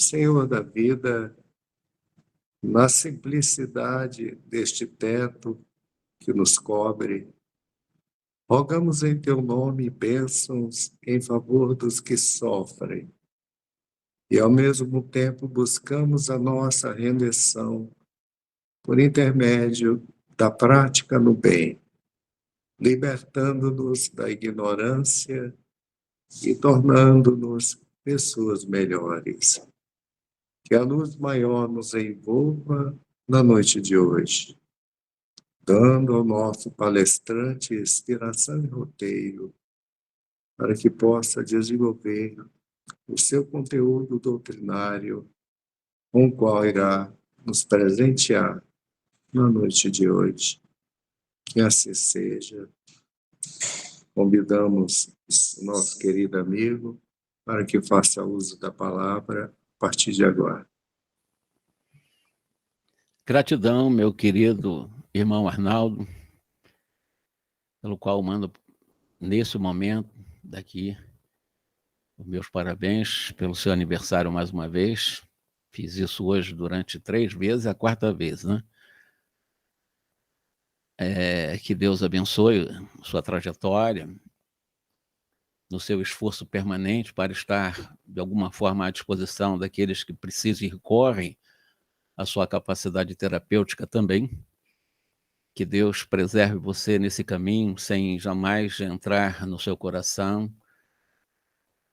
Senhor da vida, na simplicidade deste teto que nos cobre, rogamos em teu nome bênçãos em favor dos que sofrem e, ao mesmo tempo, buscamos a nossa rendição por intermédio da prática no bem, libertando-nos da ignorância e tornando-nos pessoas melhores. Que a luz maior nos envolva na noite de hoje, dando ao nosso palestrante inspiração e roteiro para que possa desenvolver o seu conteúdo doutrinário, com o qual irá nos presentear na noite de hoje. Que assim seja. Convidamos o nosso querido amigo para que faça uso da palavra a partir de agora. Gratidão, meu querido irmão Arnaldo, pelo qual mando, nesse momento, daqui, os meus parabéns pelo seu aniversário mais uma vez. Fiz isso hoje durante 3 vezes, a 4ª vez, né? Que Deus abençoe sua trajetória, no seu esforço permanente para estar, de alguma forma, à disposição daqueles que precisam e recorrem à sua capacidade terapêutica também. Que Deus preserve você nesse caminho, sem jamais entrar no seu coração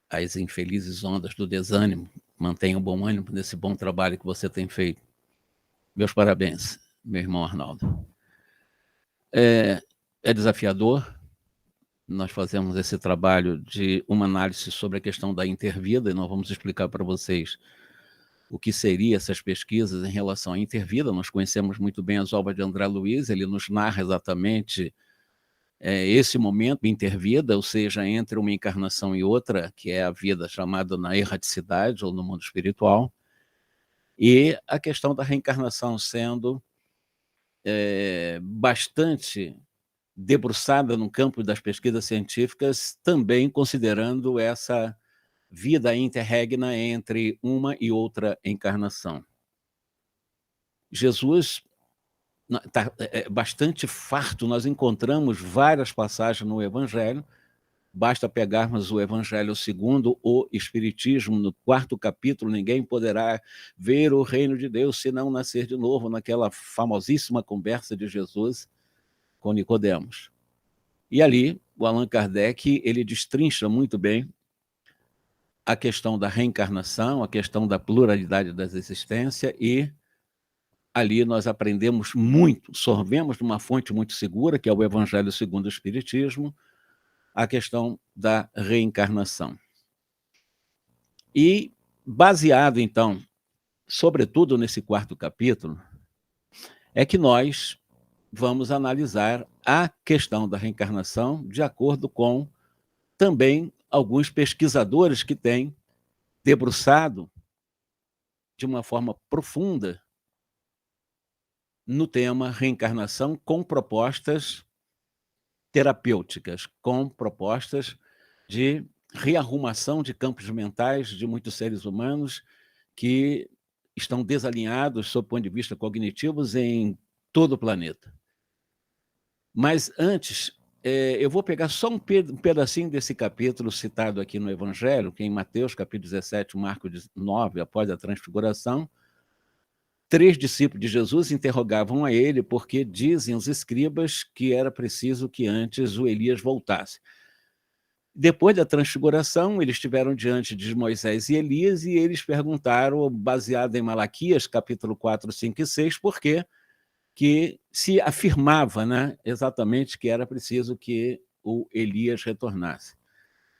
as infelizes ondas do desânimo. Mantenha um bom ânimo nesse bom trabalho que você tem feito. Meus parabéns, meu irmão Arnaldo. É desafiador. Nós fazemos esse trabalho de uma análise sobre a questão da intervida, e nós vamos explicar para vocês o que seriam essas pesquisas em relação à intervida. Nós conhecemos muito bem as obras de André Luiz, ele nos narra exatamente esse momento intervida, ou seja, entre uma encarnação e outra, que é a vida chamada na erraticidade ou no mundo espiritual, e a questão da reencarnação sendo bastante debruçada no campo das pesquisas científicas, também considerando essa vida interregna entre uma e outra encarnação. Jesus está bastante farto, nós encontramos várias passagens no Evangelho, basta pegarmos o Evangelho segundo o Espiritismo, no 4º capítulo, ninguém poderá ver o reino de Deus se não nascer de novo, naquela famosíssima conversa de Jesus com Nicodemos. E ali, o Allan Kardec, ele destrincha muito bem a questão da reencarnação, a questão da pluralidade das existências, e ali nós aprendemos muito, sorvemos de uma fonte muito segura, que é o Evangelho segundo o Espiritismo, a questão da reencarnação. E, baseado, então, sobretudo nesse 4º capítulo, é que nós vamos analisar a questão da reencarnação de acordo com também alguns pesquisadores que têm debruçado de uma forma profunda no tema reencarnação, com propostas terapêuticas, com propostas de rearrumação de campos mentais de muitos seres humanos que estão desalinhados, sob o ponto de vista cognitivo, em todo o planeta. Mas antes, eu vou pegar só um pedacinho desse capítulo citado aqui no Evangelho, que é em Mateus, capítulo 17, Marcos 9, após a transfiguração. 3 discípulos de Jesus interrogavam a ele porque dizem os escribas que era preciso que antes o Elias voltasse. Depois da transfiguração, eles estiveram diante de Moisés e Elias e eles perguntaram, baseado em Malaquias, capítulo 4, 5 e 6, por quê? Que se afirmava, né, exatamente que era preciso que o Elias retornasse.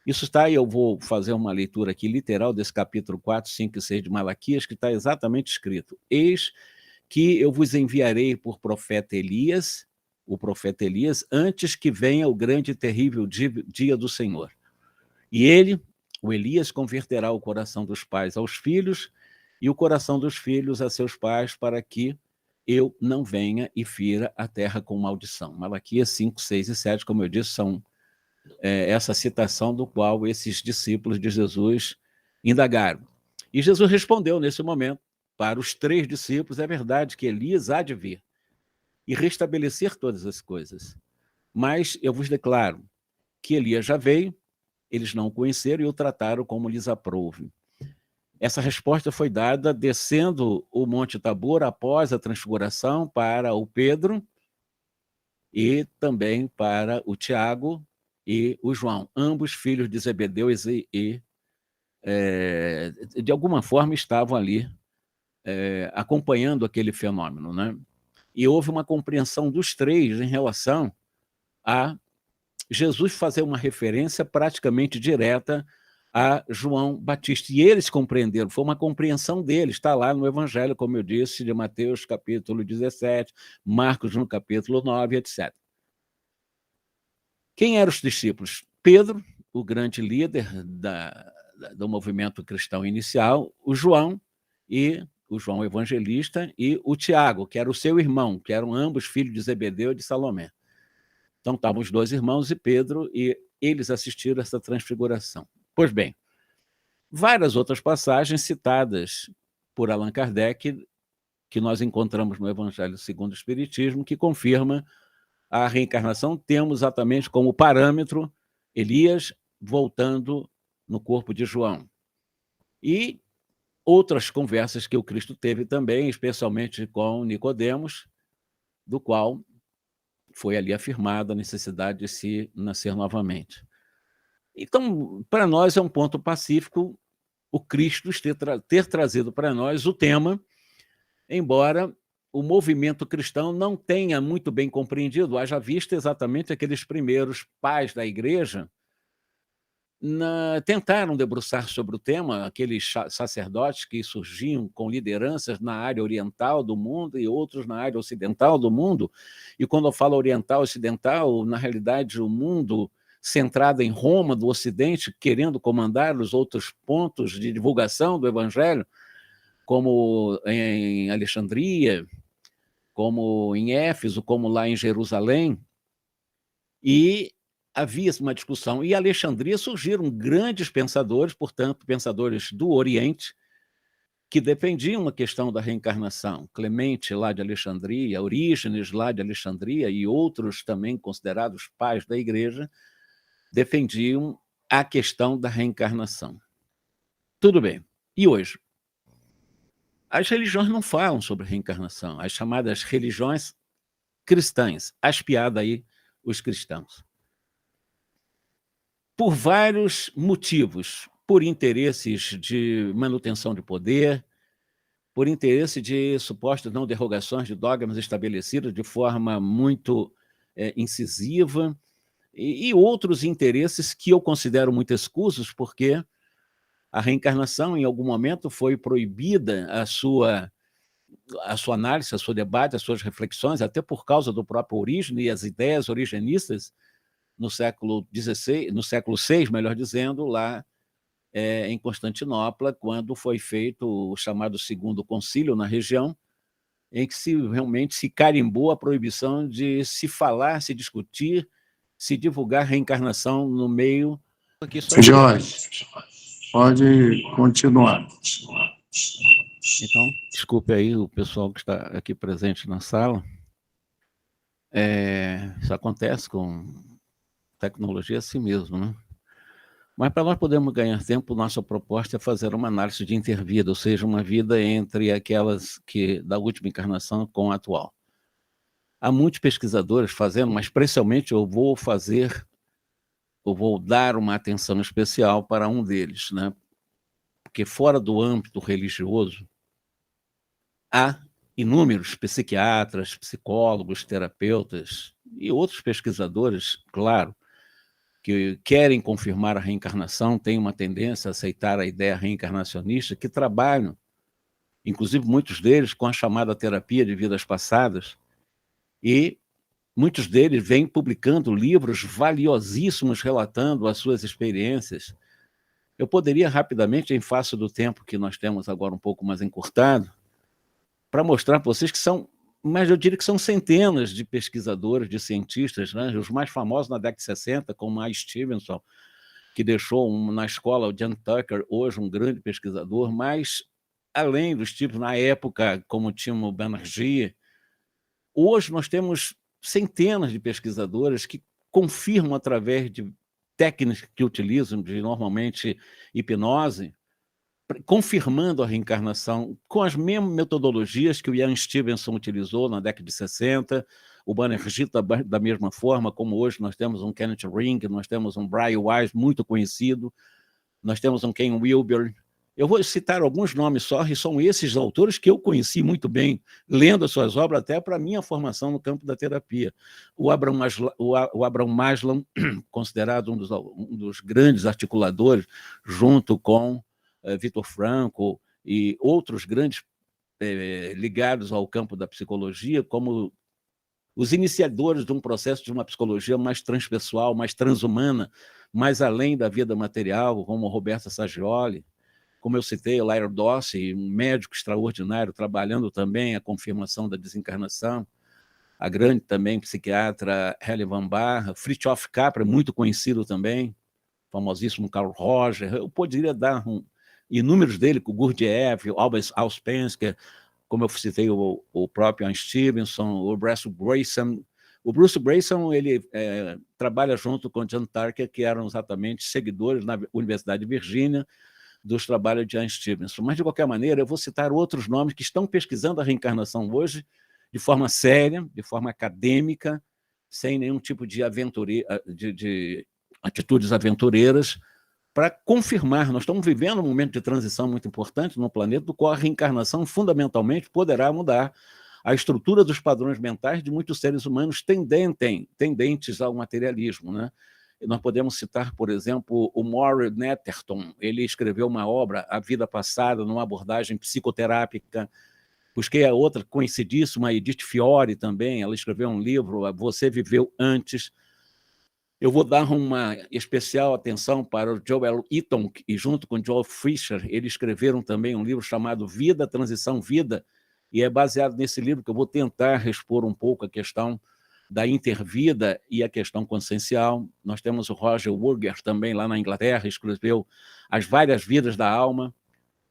Isso está, e eu vou fazer uma leitura aqui literal desse capítulo 4, 5 e 6 de Malaquias, que está exatamente escrito: eis que eu vos enviarei por profeta Elias, o profeta Elias, antes que venha o grande e terrível dia do Senhor. E ele, o Elias, converterá o coração dos pais aos filhos e o coração dos filhos a seus pais, para que eu não venha e fira a terra com maldição. Malaquias 5, 6 e 7, como eu disse, são essa citação do qual esses discípulos de Jesus indagaram. E Jesus respondeu nesse momento para os 3 discípulos: é verdade que Elias há de vir e restabelecer todas as coisas. Mas eu vos declaro que Elias já veio, eles não o conheceram e o trataram como lhes aprouve. Essa resposta foi dada descendo o Monte Tabor após a transfiguração para o Pedro e também para o Tiago e o João, ambos filhos de Zebedeu e de alguma forma estavam ali acompanhando aquele fenômeno, né? E houve uma compreensão dos 3 em relação a Jesus fazer uma referência praticamente direta a João Batista. E eles compreenderam, foi uma compreensão deles, está lá no Evangelho, como eu disse, de Mateus, capítulo 17, Marcos, no capítulo 9, etc. Quem eram os discípulos? Pedro, o grande líder do movimento cristão inicial, o João Evangelista, e o Tiago, que era o seu irmão, que eram ambos filhos de Zebedeu e de Salomé. Então, estavam os 2 irmãos e Pedro, e eles assistiram a essa transfiguração. Pois bem, várias outras passagens citadas por Allan Kardec, que nós encontramos no Evangelho segundo o Espiritismo, que confirma a reencarnação, temos exatamente como parâmetro Elias voltando no corpo de João. E outras conversas que o Cristo teve também, especialmente com Nicodemos, do qual foi ali afirmada a necessidade de se nascer novamente. Então, para nós é um ponto pacífico o Cristo ter trazido para nós o tema, embora o movimento cristão não tenha muito bem compreendido, haja vista exatamente aqueles primeiros pais da igreja tentaram debruçar sobre o tema, aqueles sacerdotes que surgiam com lideranças na área oriental do mundo e outros na área ocidental do mundo. E quando eu falo oriental, ocidental, na realidade o mundo centrado em Roma, do Ocidente, querendo comandar os outros pontos de divulgação do Evangelho, como em Alexandria, como em Éfeso, como lá em Jerusalém. E havia uma discussão. E em Alexandria surgiram grandes pensadores, portanto, pensadores do Oriente, que defendiam a questão da reencarnação. Clemente, lá de Alexandria, Orígenes, lá de Alexandria, e outros também considerados pais da igreja, defendiam a questão da reencarnação. Tudo bem. E hoje? As religiões não falam sobre reencarnação, as chamadas religiões cristãs, aspiada aí os cristãos. Por vários motivos, por interesses de manutenção de poder, por interesse de supostas não derrogações de dogmas estabelecidos de forma muito incisiva, e outros interesses que eu considero muito escusos, porque a reencarnação, em algum momento, foi proibida a sua análise, a seu debate, as suas reflexões, até por causa do próprio Orígenes e as ideias origenistas no século XVI, no século VI, melhor dizendo, lá em Constantinopla, quando foi feito o chamado Segundo Concílio na região, em que realmente se carimbou a proibição de se falar, se discutir, se divulgar reencarnação no meio... Jorge, pode continuar. Então, desculpe aí o pessoal que está aqui presente na sala. Isso acontece com tecnologia assim mesmo, né? Mas para nós podermos ganhar tempo, nossa proposta é fazer uma análise de intervida, ou seja, uma vida entre aquelas da última encarnação com a atual. Há muitos pesquisadores fazendo, mas especialmente eu vou dar uma atenção especial para um deles, né? Porque fora do âmbito religioso, há inúmeros psiquiatras, psicólogos, terapeutas e outros pesquisadores, claro, que querem confirmar a reencarnação, têm uma tendência a aceitar a ideia reencarnacionista, que trabalham, inclusive muitos deles, com a chamada terapia de vidas passadas, e muitos deles vêm publicando livros valiosíssimos relatando as suas experiências. Eu poderia rapidamente, em face do tempo que nós temos agora um pouco mais encurtado, para mostrar para vocês que são, mas eu diria que são centenas de pesquisadores, de cientistas, né, os mais famosos na década de 60, como a Stevenson, que deixou na escola o John Tucker, hoje um grande pesquisador, mas, além dos tipos, na época, como tinha o Banerjee, hoje nós temos centenas de pesquisadores que confirmam, através de técnicas que utilizam, de normalmente hipnose, confirmando a reencarnação com as mesmas metodologias que o Ian Stevenson utilizou na década de 60, o Banerjee da mesma forma, como hoje nós temos um Kenneth Ring, nós temos um Brian Weiss, muito conhecido, nós temos um Ken Wilber. Eu vou citar alguns nomes só, e são esses autores que eu conheci muito bem, lendo as suas obras, até para a minha formação no campo da terapia. O Abraham Maslow, considerado um dos grandes articuladores, junto com Viktor Frankl e outros grandes ligados ao campo da psicologia, como os iniciadores de um processo de uma psicologia mais transpessoal, mais transhumana, mais além da vida material, como Roberta Saggioli, como eu citei, o Lyra Dossey, um médico extraordinário, trabalhando também a confirmação da desencarnação, a grande também psiquiatra Helen Van Barra, Fritjof Capra, muito conhecido também, famosíssimo Carl Roger, eu poderia dar inúmeros dele, com o Gurdjieff, o Albert Auspensky, como eu citei, o próprio Ian Stevenson, o Bruce Grayson. O Bruce Grayson, ele trabalha junto com John Tucker, que eram exatamente seguidores na Universidade de Virgínia dos trabalhos de Ian Stevenson. Mas, de qualquer maneira, eu vou citar outros nomes que estão pesquisando a reencarnação hoje de forma séria, de forma acadêmica, sem nenhum tipo de atitudes aventureiras, para confirmar. Nós estamos vivendo um momento de transição muito importante no planeta, do qual a reencarnação, fundamentalmente, poderá mudar a estrutura dos padrões mentais de muitos seres humanos tendentes ao materialismo, né? Nós podemos citar, por exemplo, o Maury Netterton. Ele escreveu uma obra, A Vida Passada, numa abordagem psicoterápica. Busquei a outra conhecidíssima, Edith Fiore também, ela escreveu um livro, Você Viveu Antes. Eu vou dar uma especial atenção para o Joel Eaton, e junto com Joel Fisher, eles escreveram também um livro chamado Vida, Transição, Vida, e é baseado nesse livro que eu vou tentar expor um pouco a questão da intervida e a questão consciencial. Nós temos o Roger Wurger também lá na Inglaterra, escreveu As Várias Vidas da Alma,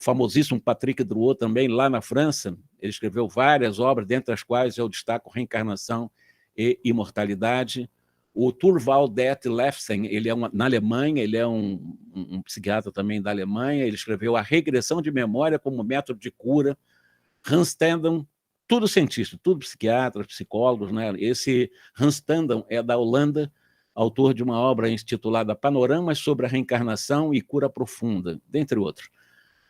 o famosíssimo Patrick Drouot também lá na França, ele escreveu várias obras, dentre as quais eu destaco Reencarnação e Imortalidade. O Thorvald Lefsen, ele na Alemanha, ele é um psiquiatra também da Alemanha, ele escreveu A Regressão de Memória como Método de Cura. Hans Tandem, tudo cientista, tudo psiquiatras, psicólogos, né? Esse Hans Tandem é da Holanda, autor de uma obra intitulada Panoramas sobre a Reencarnação e Cura Profunda, dentre outros.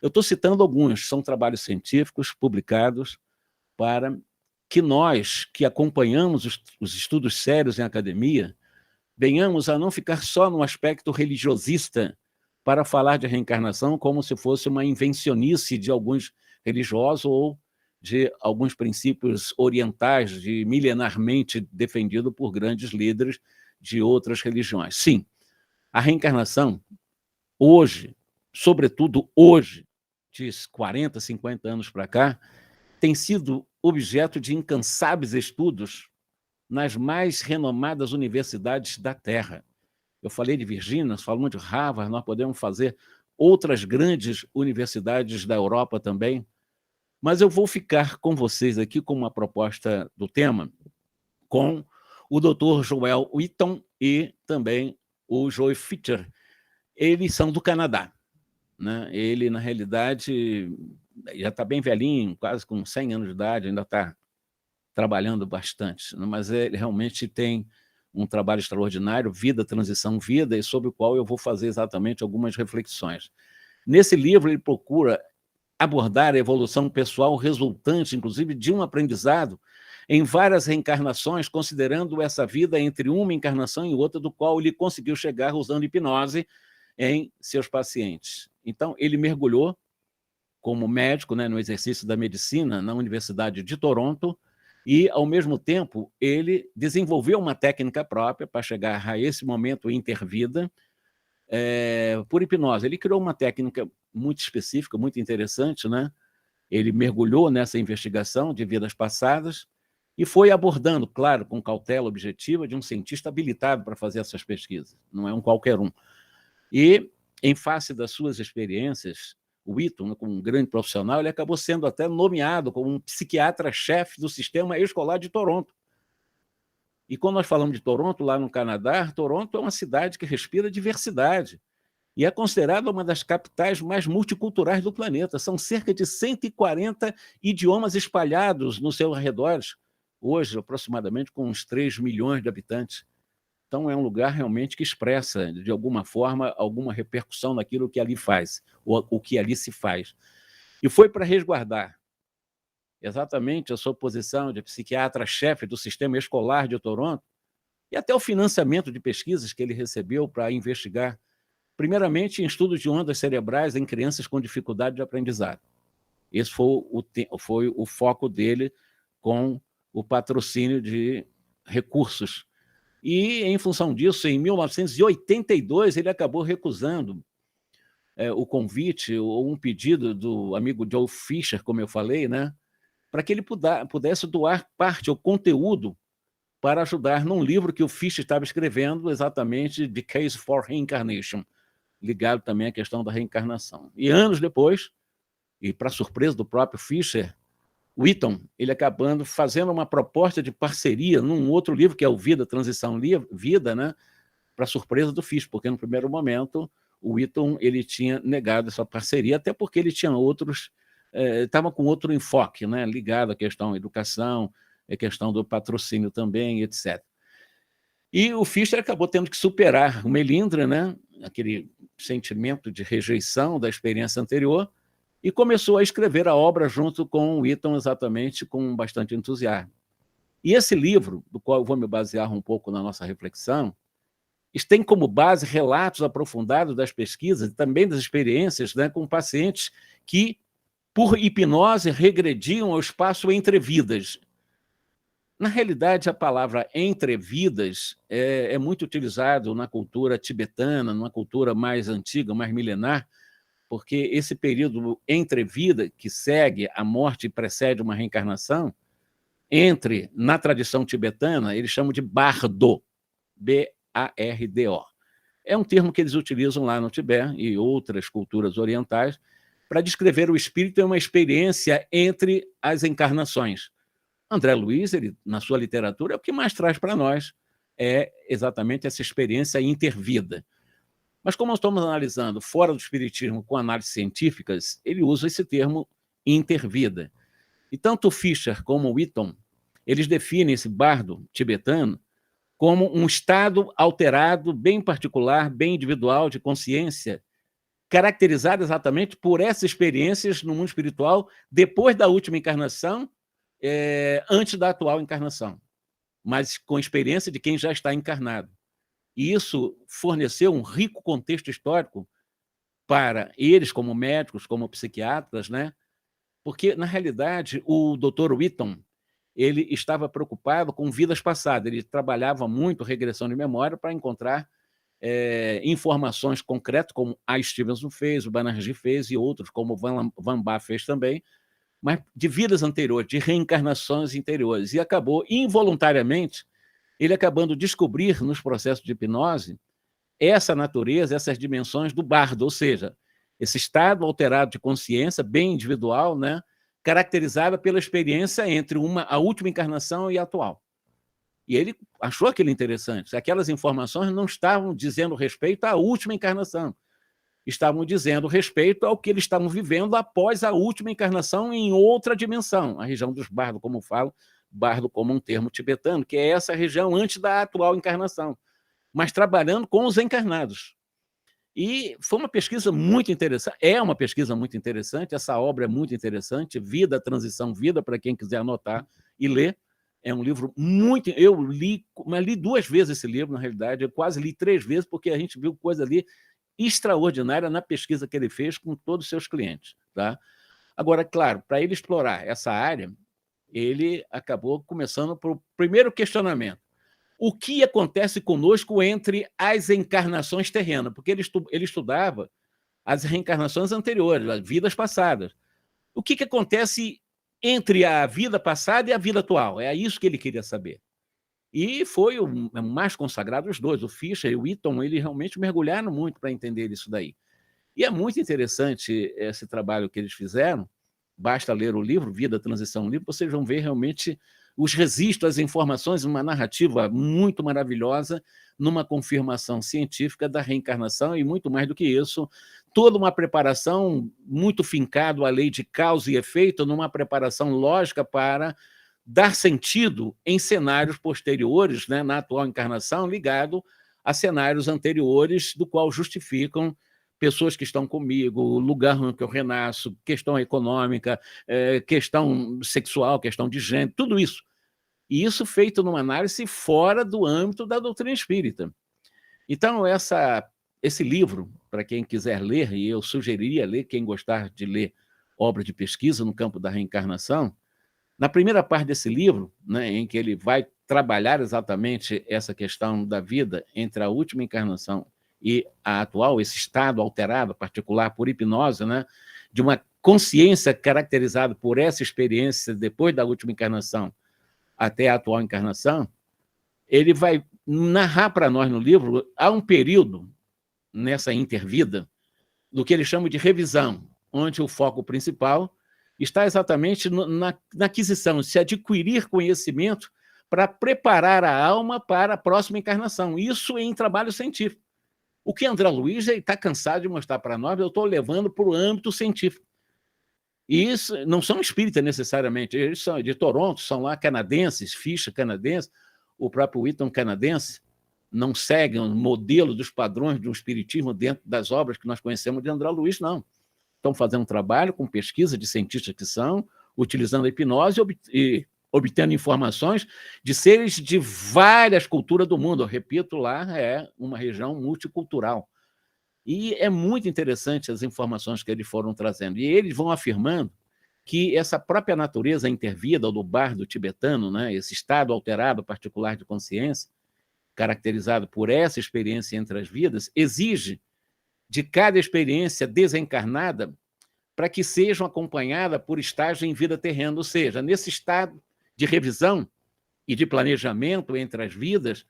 Eu estou citando alguns, são trabalhos científicos publicados para que nós, que acompanhamos os estudos sérios em academia, venhamos a não ficar só no aspecto religiosista para falar de reencarnação como se fosse uma invencionice de alguns religiosos ou de alguns princípios orientais, milenarmente defendido por grandes líderes de outras religiões. Sim, a reencarnação, hoje, sobretudo hoje, de 40, 50 anos para cá, tem sido objeto de incansáveis estudos nas mais renomadas universidades da Terra. Eu falei de Virgínia, nós falamos de Harvard, nós podemos fazer outras grandes universidades da Europa também, mas eu vou ficar com vocês aqui com uma proposta do tema, com o Dr. Joel Eaton e também o Joe Fisher. Eles são do Canadá, né? Ele, na realidade, já está bem velhinho, quase com 100 anos de idade, ainda está trabalhando bastante, né? Mas ele realmente tem um trabalho extraordinário, Vida, Transição, Vida, e sobre o qual eu vou fazer exatamente algumas reflexões. Nesse livro, ele procura abordar a evolução pessoal resultante, inclusive, de um aprendizado em várias reencarnações, considerando essa vida entre uma encarnação e outra, do qual ele conseguiu chegar usando hipnose em seus pacientes. Então, ele mergulhou como médico, né, no exercício da medicina na Universidade de Toronto, e, ao mesmo tempo, ele desenvolveu uma técnica própria para chegar a esse momento intervida, por hipnose. Ele criou uma técnica muito específica, muito interessante, né? Ele mergulhou nessa investigação de vidas passadas e foi abordando, claro, com cautela objetiva, de um cientista habilitado para fazer essas pesquisas, não é um qualquer um. E, em face das suas experiências, o Wheaton, como um grande profissional, ele acabou sendo até nomeado como um psiquiatra-chefe do sistema escolar de Toronto. E quando nós falamos de Toronto, lá no Canadá, Toronto é uma cidade que respira diversidade e é considerada uma das capitais mais multiculturais do planeta. São cerca de 140 idiomas espalhados nos seus arredores, hoje aproximadamente com uns 3 milhões de habitantes. Então é um lugar realmente que expressa, de alguma forma, alguma repercussão naquilo que ali faz, ou o que ali se faz. E foi para resguardar exatamente a sua posição de psiquiatra-chefe do sistema escolar de Toronto e até o financiamento de pesquisas que ele recebeu para investigar, primeiramente em estudos de ondas cerebrais em crianças com dificuldade de aprendizado. Esse foi o foco dele com o patrocínio de recursos. E, em função disso, em 1982, ele acabou recusando o convite ou um pedido do amigo Joe Fisher, como eu falei, né, para que ele pudesse doar parte, ou conteúdo, para ajudar num livro que o Fisher estava escrevendo, exatamente The Case for Reincarnation, ligado também à questão da reencarnação. E anos depois, e para surpresa do próprio Fisher, Wheaton, ele acabando fazendo uma proposta de parceria num outro livro, que é o Vida, Transição Vida, né, para surpresa do Fisher, porque no primeiro momento o Wheaton ele tinha negado essa parceria, até porque ele tinha outros, estava com outro enfoque, né, ligado à questão da educação, a questão do patrocínio também, etc. E o Fisher acabou tendo que superar o melindre, né, aquele sentimento de rejeição da experiência anterior, e começou a escrever a obra junto com o Wheaton, exatamente com bastante entusiasmo. E esse livro, do qual eu vou me basear um pouco na nossa reflexão, tem como base relatos aprofundados das pesquisas e também das experiências, né, com pacientes que, por hipnose, regrediam ao espaço entre vidas. Na realidade, a palavra entre vidas é muito utilizado na cultura tibetana, numa cultura mais antiga, mais milenar, porque esse período entre vida, que segue a morte e precede uma reencarnação, na tradição tibetana, eles chamam de bardo, B-A-R-D-O. É um termo que eles utilizam lá no Tibete e outras culturas orientais para descrever o espírito em uma experiência entre as encarnações. André Luiz, ele, na sua literatura, é o que mais traz para nós é exatamente essa experiência intervida. Mas como nós estamos analisando fora do espiritismo com análises científicas, ele usa esse termo intervida. E tanto Fisher como Wheaton, eles definem esse bardo tibetano como um estado alterado, bem particular, bem individual de consciência, caracterizado exatamente por essas experiências no mundo espiritual depois da última encarnação, antes da atual encarnação, mas com experiência de quem já está encarnado. E isso forneceu um rico contexto histórico para eles, como médicos, como psiquiatras, né? Porque, na realidade, o Dr. Wheaton, ele estava preocupado com vidas passadas, ele trabalhava muito regressão de memória para encontrar informações concretas, como a Stevenson fez, o Banerjee fez e outros, como o Van Ba fez também, mas de vidas anteriores, de reencarnações anteriores, e acabou, involuntariamente, ele acabando de descobrir nos processos de hipnose essa natureza, essas dimensões do bardo, ou seja, esse estado alterado de consciência, bem individual, né, caracterizada pela experiência entre a última encarnação e a atual. E ele achou aquilo interessante. Aquelas informações não estavam dizendo respeito à última encarnação, estavam dizendo respeito ao que eles estavam vivendo após a última encarnação em outra dimensão, a região dos bardos, como falo, bardo como um termo tibetano, que é essa região antes da atual encarnação, mas trabalhando com os encarnados. E foi uma pesquisa muito interessante, é uma pesquisa muito interessante, essa obra é muito interessante, Vida, Transição, Vida, para quem quiser anotar e ler. É um livro muito... Eu li 2 vezes esse livro, na realidade, eu quase li 3 vezes, porque a gente viu coisa ali extraordinária na pesquisa que ele fez com todos os seus clientes. Tá? Agora, claro, para ele explorar essa área, ele acabou começando pelo primeiro questionamento. O que acontece conosco entre as encarnações terrenas? Porque ele estudava as reencarnações anteriores, as vidas passadas. O que acontece entre a vida passada e a vida atual? É isso que ele queria saber. E foi o mais consagrado, os dois, o Fischer e o Witton, eles realmente mergulharam muito para entender isso daí. E é muito interessante esse trabalho que eles fizeram, basta ler o livro, Vida, Transição, Livro, vocês vão ver realmente os registros, as informações, uma narrativa muito maravilhosa, numa confirmação científica da reencarnação, e muito mais do que isso, toda uma preparação muito fincada à lei de causa e efeito, numa preparação lógica para dar sentido em cenários posteriores, né, na atual encarnação, ligado a cenários anteriores, do qual justificam pessoas que estão comigo, o lugar em que eu renasço, questão econômica, questão sexual, questão de gênero, tudo isso. E isso feito numa análise fora do âmbito da doutrina espírita. Então, esse livro, para quem quiser ler, e eu sugeriria ler, quem gostar de ler obra de pesquisa no campo da reencarnação, na primeira parte desse livro, né, em que ele vai trabalhar exatamente essa questão da vida entre a última encarnação e a atual, esse estado alterado, particular por hipnose, né, de uma consciência caracterizada por essa experiência depois da última encarnação até a atual encarnação, ele vai narrar para nós no livro, há um período nessa intervida do que ele chama de revisão, onde o foco principal está exatamente na aquisição, se adquirir conhecimento para preparar a alma para a próxima encarnação. Isso em trabalho científico. O que André Luiz está cansado de mostrar para nós, eu estou levando para o âmbito científico. E isso não são espíritas necessariamente, eles são de Toronto, são lá canadenses, Fischer canadense, o próprio Witton canadense, não seguem o modelo dos padrões de um espiritismo dentro das obras que nós conhecemos de André Luiz, não. Estão fazendo um trabalho com pesquisa de cientistas que são, utilizando a hipnose e obtendo informações de seres de várias culturas do mundo. Eu repito, lá é uma região multicultural. E é muito interessante as informações que eles foram trazendo. E eles vão afirmando que essa própria natureza intervida do bardo tibetano, né, esse estado alterado particular de consciência, caracterizado por essa experiência entre as vidas, exige de cada experiência desencarnada para que sejam acompanhada por estágio em vida terrena, ou seja, nesse estado de revisão e de planejamento entre as vidas,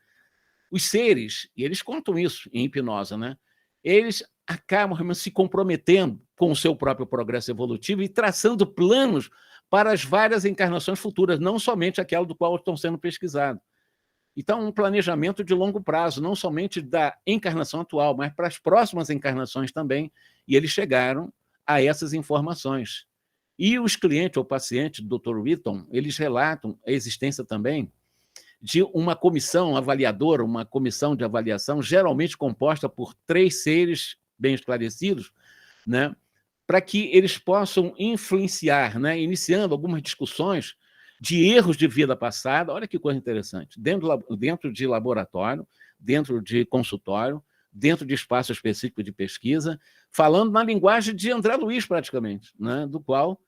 os seres, e eles contam isso em hipnose, né? Eles acabam se comprometendo com o seu próprio progresso evolutivo e traçando planos para as várias encarnações futuras, não somente aquela do qual estão sendo pesquisados. Então, um planejamento de longo prazo, não somente da encarnação atual, mas para as próximas encarnações também, e eles chegaram a essas informações. E os clientes ou pacientes do Dr. Witton, eles relatam a existência também de uma comissão avaliadora, uma comissão de avaliação, geralmente composta por 3 seres bem esclarecidos, né, para que eles possam influenciar, né, iniciando algumas discussões de erros de vida passada. Olha que coisa interessante, dentro de laboratório, dentro de consultório, dentro de espaço específico de pesquisa, falando na linguagem de André Luiz, praticamente, né, do qual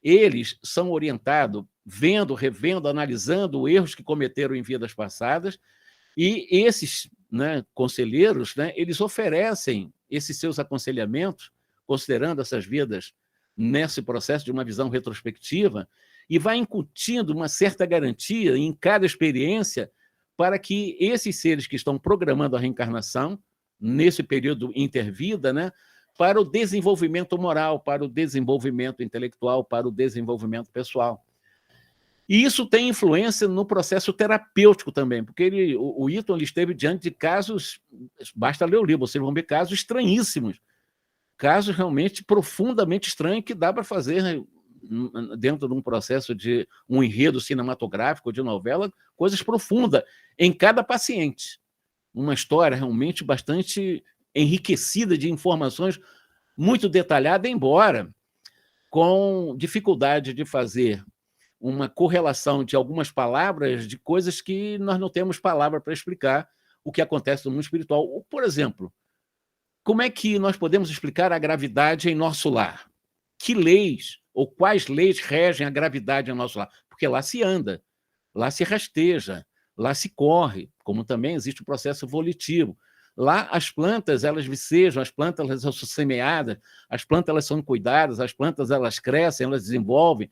eles são orientados, vendo, revendo, analisando erros que cometeram em vidas passadas, e esses, né, conselheiros, né, eles oferecem esses seus aconselhamentos, considerando essas vidas nesse processo de uma visão retrospectiva, e vai incutindo uma certa garantia em cada experiência para que esses seres que estão programando a reencarnação, nesse período intervida, né, para o desenvolvimento moral, para o desenvolvimento intelectual, para o desenvolvimento pessoal. E isso tem influência no processo terapêutico também, porque o Witton esteve diante de casos, basta ler o livro, vocês vão ver casos estranhíssimos, casos realmente profundamente estranhos que dá para fazer dentro de um processo de um enredo cinematográfico, de novela, coisas profundas em cada paciente. Uma história realmente bastante enriquecida de informações, muito detalhada, embora com dificuldade de fazer uma correlação de algumas palavras de coisas que nós não temos palavra para explicar o que acontece no mundo espiritual. Por exemplo, como é que nós podemos explicar a gravidade em nosso lar? Que leis ou quais leis regem a gravidade em nosso lar? Porque lá se anda, lá se rasteja, lá se corre, como também existe o processo volitivo. Lá as plantas, elas vicejam, as plantas elas são semeadas, as plantas elas são cuidadas, as plantas elas crescem, elas desenvolvem.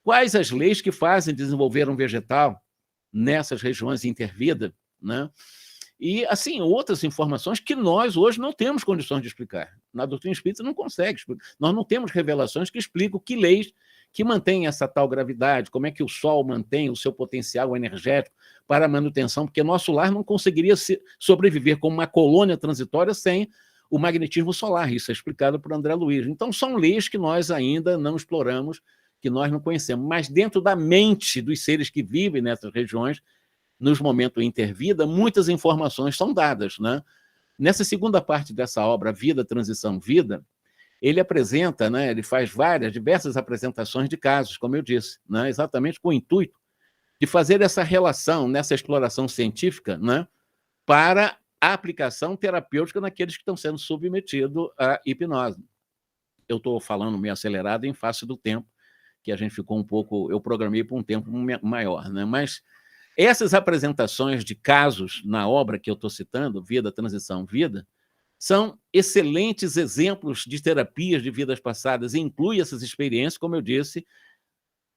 Quais as leis que fazem desenvolver um vegetal, nessas regiões intervida, né? E, assim, outras informações que nós hoje não temos condições de explicar. Na doutrina espírita não consegue explicar. Nós não temos revelações que explicam que leis que mantêm essa tal gravidade, como é que o Sol mantém o seu potencial energético para a manutenção, porque nosso lar não conseguiria sobreviver como uma colônia transitória sem o magnetismo solar. Isso é explicado por André Luiz. Então, são leis que nós ainda não exploramos, que nós não conhecemos. Mas dentro da mente dos seres que vivem nessas regiões, nos momentos intervida, muitas informações são dadas, né? Nessa segunda parte dessa obra, Vida, Transição, Vida, ele apresenta, né, ele faz diversas apresentações de casos, como eu disse, né, exatamente com o intuito de fazer essa relação, nessa exploração científica, né, para a aplicação terapêutica naqueles que estão sendo submetidos à hipnose. Eu estou falando meio acelerado em face do tempo, que a gente ficou um pouco... Eu programei por um tempo maior, né? Mas essas apresentações de casos na obra que eu estou citando, Vida, Transição, Vida, são excelentes exemplos de terapias de vidas passadas e inclui essas experiências, como eu disse,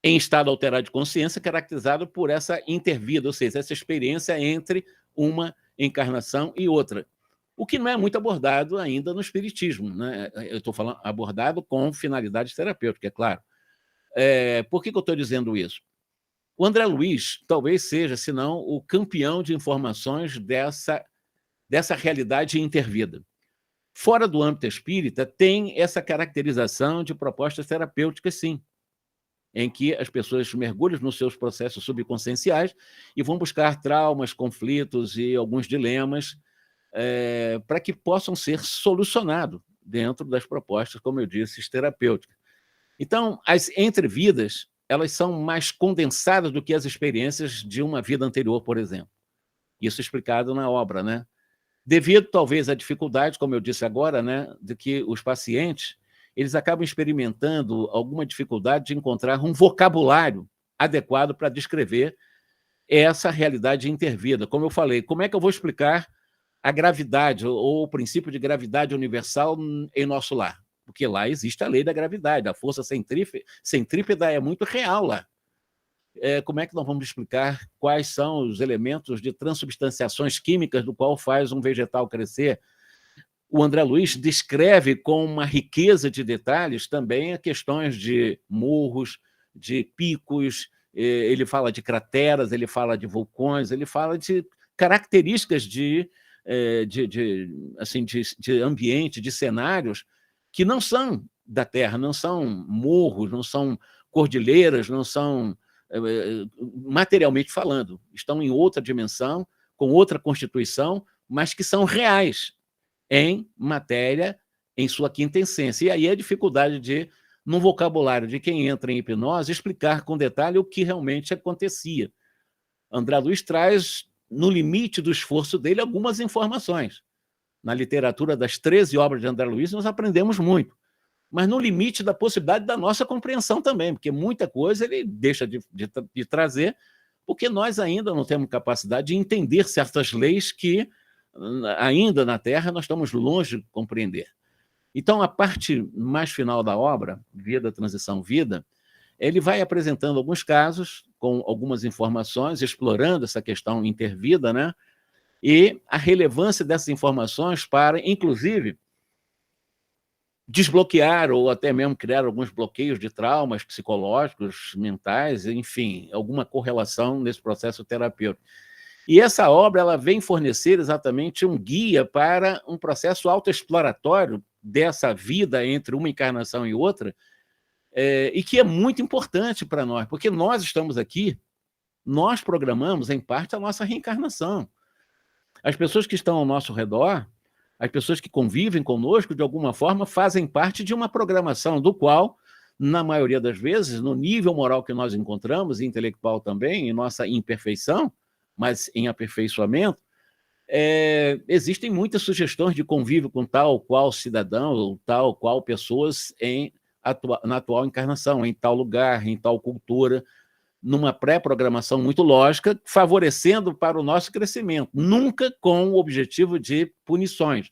em estado alterado de consciência, caracterizado por essa intervida, ou seja, essa experiência entre uma encarnação e outra. O que não é muito abordado ainda no espiritismo, né? Eu estou falando abordado com finalidade terapêutica, é claro. Por que eu estou dizendo isso? O André Luiz talvez seja, se não, o campeão de informações dessa realidade intervida. Fora do âmbito espírita, tem essa caracterização de propostas terapêuticas, sim, em que as pessoas mergulham nos seus processos subconscienciais e vão buscar traumas, conflitos e alguns dilemas para que possam ser solucionados dentro das propostas, como eu disse, terapêuticas. Então, as entrevidas, elas são mais condensadas do que as experiências de uma vida anterior, por exemplo. Isso é explicado na obra, né? Devido, talvez, à dificuldade, como eu disse agora, né, de que os pacientes eles acabam experimentando alguma dificuldade de encontrar um vocabulário adequado para descrever essa realidade intervida. Como eu falei, como é que eu vou explicar a gravidade ou o princípio de gravidade universal em nosso lar? Porque lá existe a lei da gravidade, a força centrípeta é muito real lá. Como é que nós vamos explicar quais são os elementos de transubstanciações químicas do qual faz um vegetal crescer? O André Luiz descreve com uma riqueza de detalhes também as questões de morros, de picos, ele fala de crateras, ele fala de vulcões, ele fala de características de ambiente, de cenários que não são da Terra, não são morros, não são cordilheiras, não são, materialmente falando, estão em outra dimensão, com outra constituição, mas que são reais em matéria, em sua quinta essência. E aí a dificuldade de, no vocabulário de quem entra em hipnose, explicar com detalhe o que realmente acontecia. André Luiz traz, no limite do esforço dele, algumas informações. Na literatura das 13 obras de André Luiz, nós aprendemos muito, mas no limite da possibilidade da nossa compreensão também, porque muita coisa ele deixa de trazer, porque nós ainda não temos capacidade de entender certas leis que, ainda na Terra, nós estamos longe de compreender. Então, a parte mais final da obra, Vida, Transição, Vida, ele vai apresentando alguns casos, com algumas informações, explorando essa questão intervida, né? E a relevância dessas informações para, inclusive, desbloquear ou até mesmo criar alguns bloqueios de traumas psicológicos, mentais, enfim, alguma correlação nesse processo terapêutico. E essa obra ela vem fornecer exatamente um guia para um processo autoexploratório dessa vida entre uma encarnação e outra, e que é muito importante para nós, porque nós estamos aqui, nós programamos, em parte, a nossa reencarnação. As pessoas que estão ao nosso redor, as pessoas que convivem conosco, de alguma forma, fazem parte de uma programação do qual, na maioria das vezes, no nível moral que nós encontramos, e intelectual também, em nossa imperfeição, mas em aperfeiçoamento, existem muitas sugestões de convívio com tal qual cidadão, ou tal qual pessoas na atual encarnação, em tal lugar, em tal cultura, numa pré-programação muito lógica, favorecendo para o nosso crescimento, nunca com o objetivo de punições,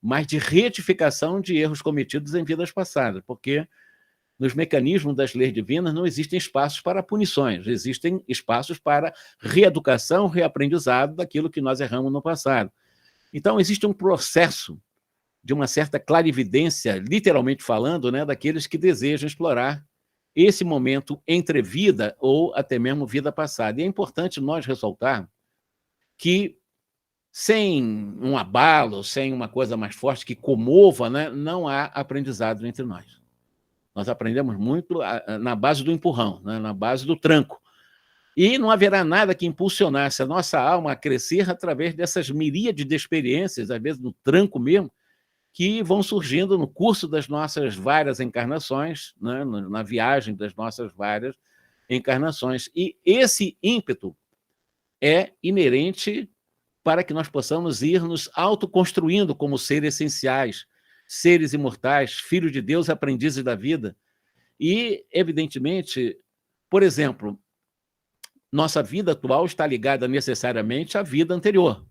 mas de retificação de erros cometidos em vidas passadas, porque nos mecanismos das leis divinas não existem espaços para punições, existem espaços para reeducação, reaprendizado daquilo que nós erramos no passado. Então, existe um processo de uma certa clarividência, literalmente falando, né, daqueles que desejam explorar esse momento entre vida ou até mesmo vida passada. E é importante nós ressaltar que, sem um abalo, sem uma coisa mais forte que comova, né, não há aprendizado entre nós. Nós aprendemos muito na base do empurrão, né, na base do tranco. E não haverá nada que impulsionasse a nossa alma a crescer através dessas miríades de experiências, às vezes no tranco mesmo, que vão surgindo no curso das nossas várias encarnações, né, na viagem das nossas várias encarnações. E esse ímpeto é inerente para que nós possamos ir nos autoconstruindo como seres essenciais, seres imortais, filhos de Deus, aprendizes da vida. E, evidentemente, por exemplo, nossa vida atual está ligada necessariamente à vida anterior.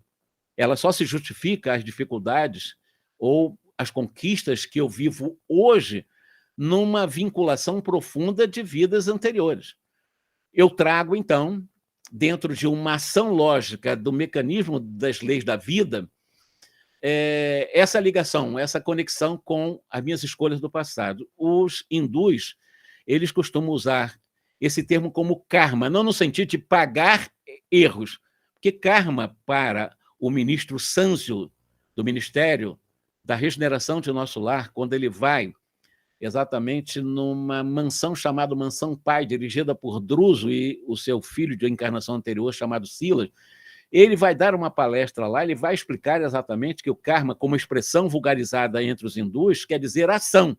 Ela só se justifica as dificuldades ou as conquistas que eu vivo hoje numa vinculação profunda de vidas anteriores. Eu trago, então, dentro de uma ação lógica do mecanismo das leis da vida, essa ligação, essa conexão com as minhas escolhas do passado. Os hindus, eles costumam usar esse termo como karma, não no sentido de pagar erros, porque karma, para o ministro Sanzio, do Ministério da Regeneração de Nosso Lar, quando ele vai exatamente numa mansão chamada Mansão Pai, dirigida por Druso e o seu filho de encarnação anterior, chamado Silas, ele vai dar uma palestra lá, ele vai explicar exatamente que o karma, como expressão vulgarizada entre os hindus, quer dizer ação.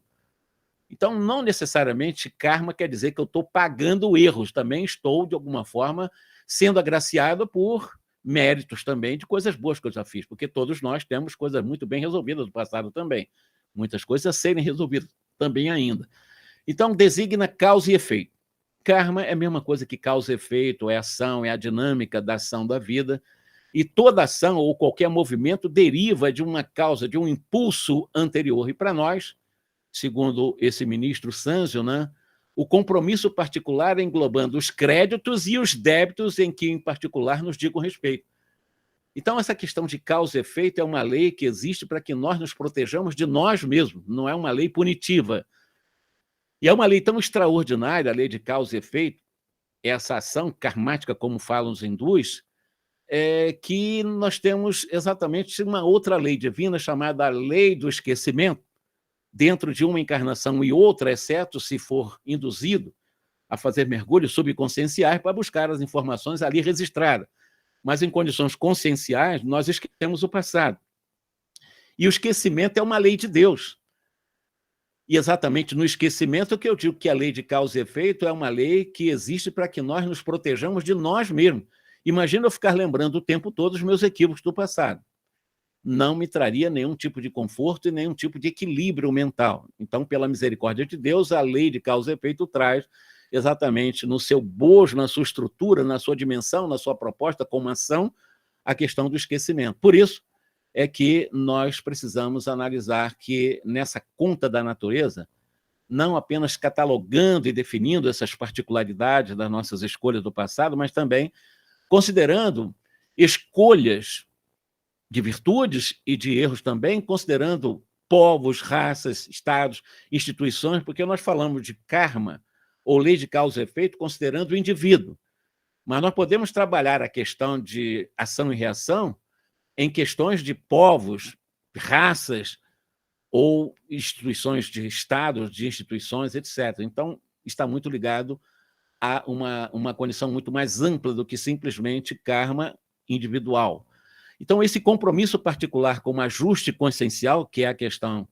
Então, não necessariamente karma quer dizer que eu estou pagando erros, também estou, de alguma forma, sendo agraciado por méritos também de coisas boas que eu já fiz, porque todos nós temos coisas muito bem resolvidas do passado também, muitas coisas a serem resolvidas também ainda. Então, designa causa e efeito. Karma é a mesma coisa que causa e efeito, é ação, é a dinâmica da ação da vida, e toda ação ou qualquer movimento deriva de uma causa, de um impulso anterior. E para nós, segundo esse ministro Sanzio, né, o compromisso particular englobando os créditos e os débitos em que, em particular, nos digam respeito. Então, essa questão de causa e efeito é uma lei que existe para que nós nos protejamos de nós mesmos, não é uma lei punitiva. E é uma lei tão extraordinária, a lei de causa e efeito, essa ação karmática, como falam os hindus, que nós temos exatamente uma outra lei divina chamada a lei do esquecimento, dentro de uma encarnação e outra, exceto se for induzido a fazer mergulhos subconscienciais para buscar as informações ali registradas. Mas em condições conscienciais, nós esquecemos o passado. E o esquecimento é uma lei de Deus. E exatamente no esquecimento que eu digo que a lei de causa e efeito é uma lei que existe para que nós nos protejamos de nós mesmos. Imagina eu ficar lembrando o tempo todo os meus equívocos do passado. Não me traria nenhum tipo de conforto e nenhum tipo de equilíbrio mental. Então, pela misericórdia de Deus, a lei de causa e efeito traz exatamente no seu bojo, na sua estrutura, na sua dimensão, na sua proposta como ação, a questão do esquecimento. Por isso é que nós precisamos analisar que nessa conta da natureza, não apenas catalogando e definindo essas particularidades das nossas escolhas do passado, mas também considerando escolhas de virtudes e de erros também, considerando povos, raças, estados, instituições, porque nós falamos de karma, ou lei de causa e efeito, considerando o indivíduo. Mas nós podemos trabalhar a questão de ação e reação em questões de povos, raças, ou instituições de estados, de instituições, etc. Então, está muito ligado a uma condição muito mais ampla do que simplesmente karma individual. Então, esse compromisso particular com o ajuste consciencial, que é a questão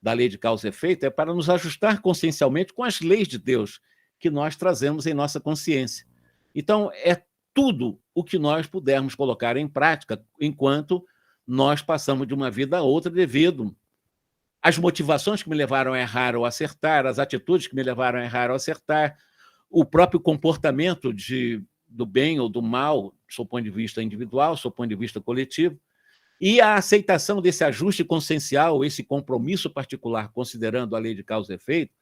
da lei de causa e efeito, é para nos ajustar consciencialmente com as leis de Deus que nós trazemos em nossa consciência. Então, é tudo o que nós pudermos colocar em prática enquanto nós passamos de uma vida a outra devido às motivações que me levaram a errar ou acertar, as atitudes que me levaram a errar ou acertar, o próprio comportamento do bem ou do mal, do seu ponto de vista individual, do seu ponto de vista coletivo, e a aceitação desse ajuste consciencial, esse compromisso particular, considerando a lei de causa e efeito,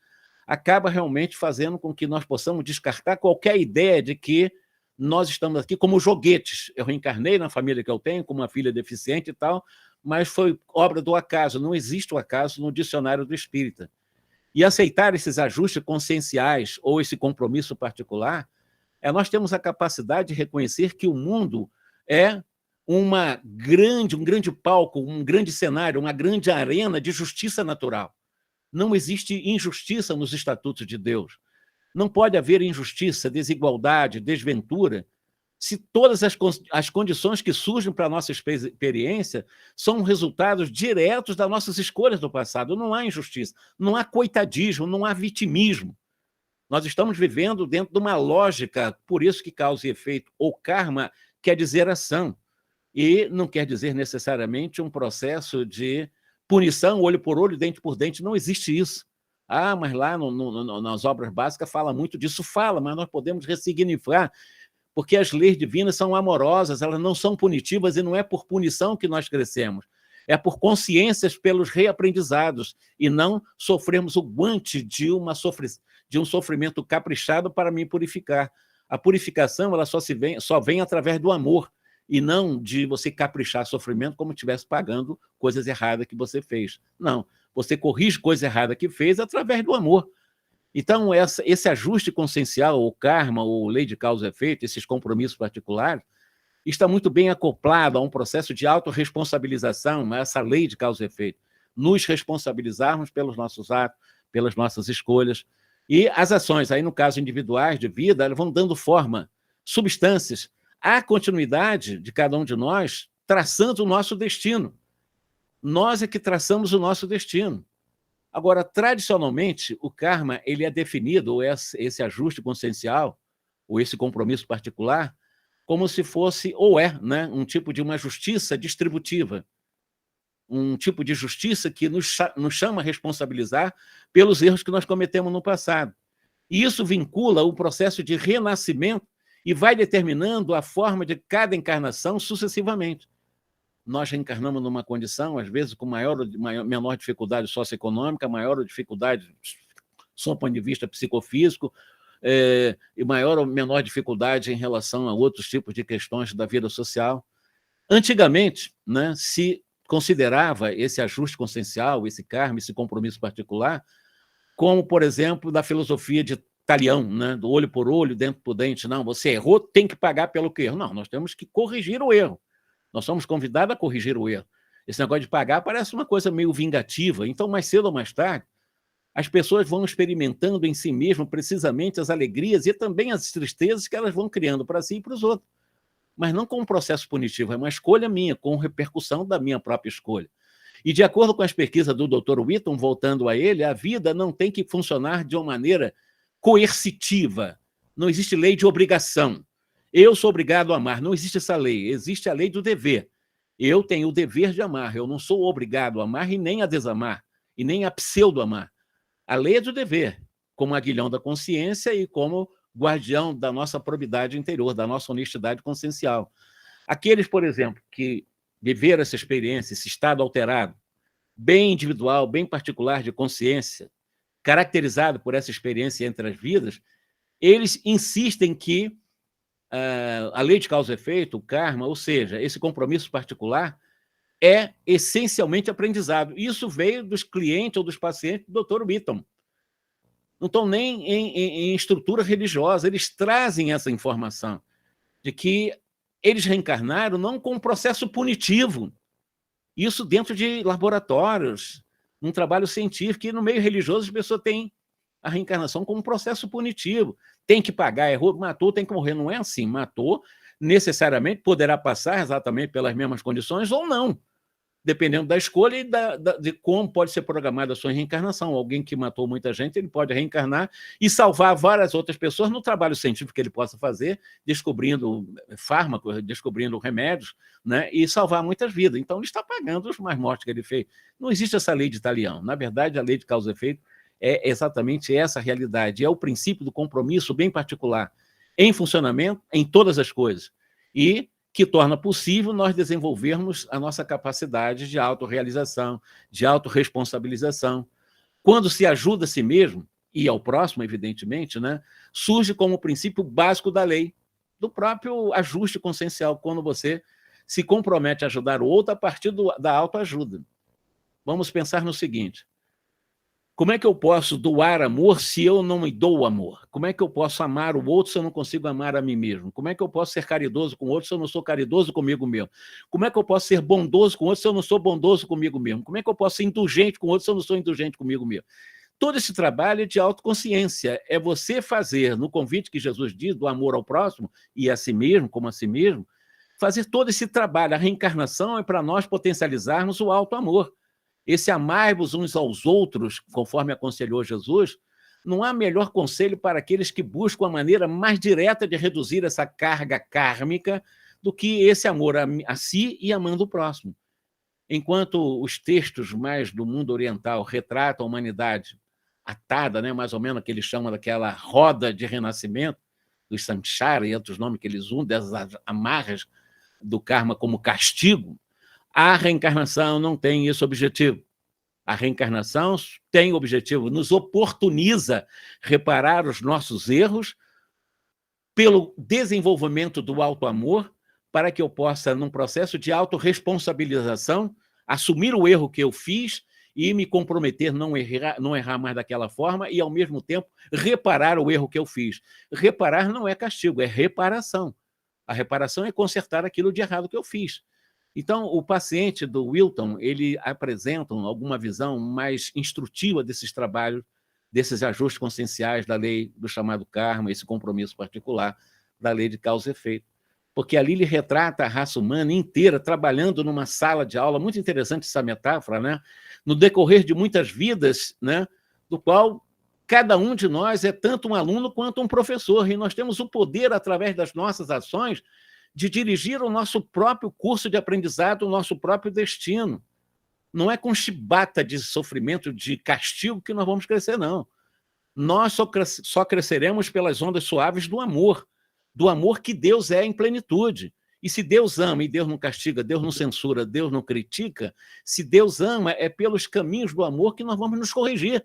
acaba realmente fazendo com que nós possamos descartar qualquer ideia de que nós estamos aqui como joguetes. Eu reencarnei na família que eu tenho, com uma filha deficiente e tal, mas foi obra do acaso. Não existe o acaso no dicionário do espírita. E aceitar esses ajustes conscienciais ou esse compromisso particular, nós temos a capacidade de reconhecer que o mundo é um grande palco, um grande cenário, uma grande arena de justiça natural. Não existe injustiça nos estatutos de Deus. Não pode haver injustiça, desigualdade, desventura, se todas as condições que surgem para a nossa experiência são resultados diretos das nossas escolhas do passado. Não há injustiça, não há coitadismo, não há vitimismo. Nós estamos vivendo dentro de uma lógica, por isso que causa e efeito. O karma quer dizer ação, e não quer dizer necessariamente um processo de punição, olho por olho, dente por dente. Não existe isso. Ah, mas lá nas obras básicas fala muito disso. Fala, mas nós podemos ressignificar, porque as leis divinas são amorosas, elas não são punitivas, e não é por punição que nós crescemos. É por consciências pelos reaprendizados, e não sofremos o guante de um sofrimento caprichado para me purificar. A purificação ela só vem através do amor, e não de você caprichar sofrimento como se estivesse pagando coisas erradas que você fez. Não, você corrige coisa errada que fez através do amor. Então, esse ajuste consciencial, o karma, ou lei de causa e efeito, esses compromissos particulares, está muito bem acoplado a um processo de autorresponsabilização, essa lei de causa e efeito. Nos responsabilizarmos pelos nossos atos, pelas nossas escolhas. E as ações, aí no caso individuais de vida, elas vão dando forma, substâncias, à continuidade de cada um de nós, traçando o nosso destino. Nós é que traçamos o nosso destino. Agora, tradicionalmente, o karma ele é definido, ou esse ajuste consciencial, ou esse compromisso particular, como se fosse, ou né, um tipo de uma justiça distributiva, um tipo de justiça que nos chama a responsabilizar pelos erros que nós cometemos no passado. E isso vincula o processo de renascimento e vai determinando a forma de cada encarnação sucessivamente. Nós reencarnamos numa condição, às vezes, com menor dificuldade socioeconômica, maior dificuldade, do ponto de vista psicofísico, e maior ou menor dificuldade em relação a outros tipos de questões da vida social. Antigamente, né, se considerava esse ajuste consciencial, esse karma, esse compromisso particular, como, por exemplo, da filosofia de Talião, né, do olho por olho, dente por dente. Não, você errou, tem que pagar pelo que erro. Não, nós temos que corrigir o erro. Nós somos convidados a corrigir o erro. Esse negócio de pagar parece uma coisa meio vingativa. Então, mais cedo ou mais tarde, as pessoas vão experimentando em si mesmas precisamente as alegrias e também as tristezas que elas vão criando para si e para os outros. Mas não com um processo punitivo, é uma escolha minha, com repercussão da minha própria escolha. E de acordo com as pesquisas do Dr. Witton, voltando a ele, a vida não tem que funcionar de uma maneira coercitiva. Não existe lei de obrigação. Eu sou obrigado a amar. Não existe essa lei. Existe a lei do dever. Eu tenho o dever de amar. Eu não sou obrigado a amar e nem a desamar, e nem a pseudo-amar. A lei é do dever, como aguilhão da consciência e como guardião da nossa probidade interior, da nossa honestidade consciencial. Aqueles, por exemplo, que viveram essa experiência, esse estado alterado, bem individual, bem particular de consciência, caracterizado por essa experiência entre as vidas, eles insistem que a lei de causa e efeito, o karma, ou seja, esse compromisso particular, é essencialmente aprendizado. Isso veio dos clientes ou dos pacientes do Dr. Witton. Não estão nem em estrutura religiosa, eles trazem essa informação de que eles reencarnaram não com um processo punitivo, isso dentro de laboratórios, num trabalho científico, e no meio religioso as pessoas têm a reencarnação como um processo punitivo. Tem que pagar, errou, matou, tem que morrer. Não é assim. Matou, necessariamente, poderá passar exatamente pelas mesmas condições ou não, dependendo da escolha e de como pode ser programada a sua reencarnação. Alguém que matou muita gente, ele pode reencarnar e salvar várias outras pessoas no trabalho científico que ele possa fazer, descobrindo fármacos, descobrindo remédios, né, e salvar muitas vidas. Então, ele está pagando os mais mortes que ele fez. Não existe essa lei de Talião. Na verdade, a lei de causa e efeito é exatamente essa realidade. É o princípio do compromisso bem particular, em funcionamento, em todas as coisas. E que torna possível nós desenvolvermos a nossa capacidade de autorrealização, de autorresponsabilização. Quando se ajuda a si mesmo, e ao próximo, evidentemente, né, surge como princípio básico da lei, do próprio ajuste consciencial, quando você se compromete a ajudar o outro a partir da autoajuda. Vamos pensar no seguinte: como é que eu posso doar amor se eu não me dou amor? Como é que eu posso amar o outro se eu não consigo amar a mim mesmo? Como é que eu posso ser caridoso com o outro se eu não sou caridoso comigo mesmo? Como é que eu posso ser bondoso com o outro se eu não sou bondoso comigo mesmo? Como é que eu posso ser indulgente com o outro se eu não sou indulgente comigo mesmo? Todo esse trabalho é de autoconsciência, é você fazer, no convite que Jesus diz, do amor ao próximo e a si mesmo, como a si mesmo, fazer todo esse trabalho. A reencarnação é para nós potencializarmos o auto-amor. Esse amar-vos uns aos outros, conforme aconselhou Jesus, não há melhor conselho para aqueles que buscam a maneira mais direta de reduzir essa carga kármica do que esse amor a si e amando o próximo. Enquanto os textos mais do mundo oriental retratam a humanidade atada, né, mais ou menos que eles chamam daquela roda de renascimento, dos samsara e outros nomes que eles usam, dessas amarras do karma como castigo, a reencarnação não tem esse objetivo. A reencarnação tem o objetivo, nos oportuniza reparar os nossos erros pelo desenvolvimento do auto-amor, para que eu possa, num processo de autorresponsabilização, assumir o erro que eu fiz e me comprometer não errar mais daquela forma e, ao mesmo tempo, reparar o erro que eu fiz. Reparar não é castigo, é reparação. A reparação é consertar aquilo de errado que eu fiz. Então, o paciente do Wilton, ele apresenta alguma visão mais instrutiva desses trabalhos, desses ajustes conscienciais da lei do chamado karma, esse compromisso particular da lei de causa e efeito. Porque ali ele retrata a raça humana inteira trabalhando numa sala de aula, muito interessante essa metáfora, né? No decorrer de muitas vidas, né? Do qual cada um de nós é tanto um aluno quanto um professor, e nós temos o poder, através das nossas ações, de dirigir o nosso próprio curso de aprendizado, o nosso próprio destino. Não é com chibata de sofrimento, de castigo que nós vamos crescer, não. Nós só cresceremos pelas ondas suaves do amor que Deus é em plenitude. E se Deus ama e Deus não castiga, Deus não censura, Deus não critica, se Deus ama, é pelos caminhos do amor que nós vamos nos corrigir.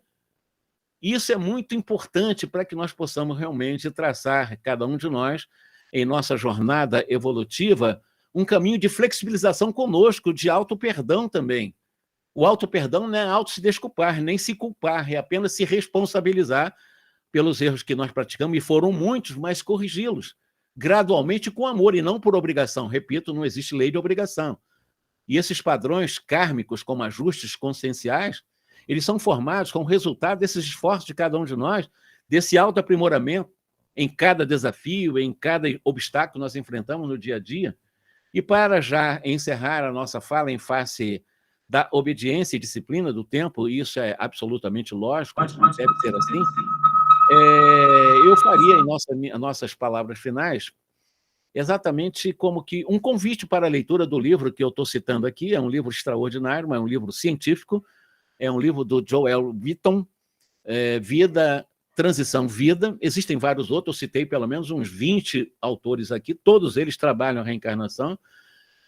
Isso é muito importante para que nós possamos realmente traçar, cada um de nós, em nossa jornada evolutiva, um caminho de flexibilização conosco, de auto-perdão também. O auto-perdão não é auto-se desculpar, nem se culpar, é apenas se responsabilizar pelos erros que nós praticamos, e foram muitos, mas corrigi-los, gradualmente com amor e não por obrigação. Repito, não existe lei de obrigação. E esses padrões kármicos, como ajustes conscienciais, eles são formados como resultado desses esforços de cada um de nós, desse autoaprimoramento em cada desafio, em cada obstáculo que nós enfrentamos no dia a dia. E para já encerrar a nossa fala em face da obediência e disciplina do tempo, e isso é absolutamente lógico, deve ser assim, eu faria em nossas palavras finais exatamente como que um convite para a leitura do livro que eu estou citando aqui. É um livro extraordinário, é um livro científico, é um livro do Joel Witton, Vida, Transição, Vida. Existem vários outros, eu citei pelo menos uns 20 autores aqui, todos eles trabalham a reencarnação,